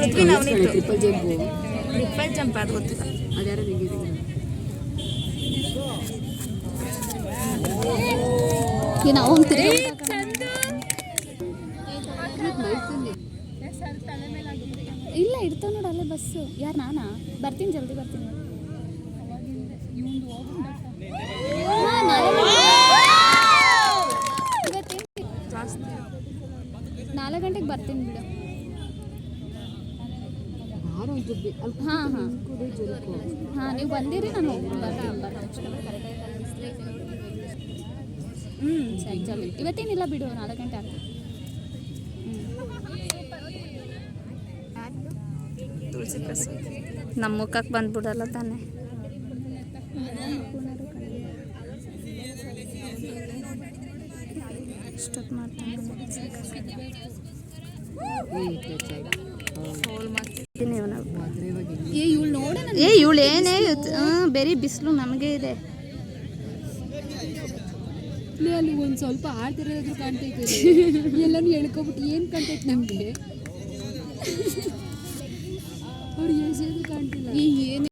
ಪೃಥ್ವಿ Navaneeth triple jump triple jump ಅದು ಗೊತ್ತಿಲ್ಲ. ಅದ್ಯಾರು ನಾವು ಇಲ್ಲ ಇಡ್ತಾವ ನೋಡು ಅಲ್ಲೇ ಬಸ್ಸು. ಯಾರು ನಾನಾ ಬರ್ತೀನಿ, ಜಲ್ದಿ ಬರ್ತೀನಿ. 4 ಗಂಟೆಗೆ ಬರ್ತೀನಿ ಬಿಡು. ಹಾಂ ಹಾಂ ಹಾಂ, ನೀವು ಬಂದಿರಿ, ನಾನು ಬರ್ತೀನಿ. ಸರಿ ಜಲ್ದಿ. ಇವತ್ತೇನಿಲ್ಲ ಬಿಡು, 4 ಗಂಟೆ ಆಗ್ತದೆ. ತುಳಸಿ ಪ್ರಸಾದ್ ನಮ್ಮ ಮುಖಕ್ಕೆ ಬಂದ್ಬಿಡಲ್ಲ ತಾನೆ. ಇಷ್ಟೊತ್ತು ಮಾಡ್ತೀನಿ ಇವಳು ಏನೇ ಬೇರೆ ಬಿಸಿಲು ನಮಗೆ ಇದೆ. ಅಲ್ಲಿ ಒಂದು ಸ್ವಲ್ಪ ಆಡ್ತಿರೋದಾದ್ರೂ ಕಾಣ್ತೈತೆ, ಎಲ್ಲನೂ ಹೇಳ್ಕೊಬಿಟ್ಟು ಏನು ಕಾಣ್ತೈತೆ ನಮಗೆ. ಅವ್ರು ಕಾಣ್ತಿಲ್ಲ.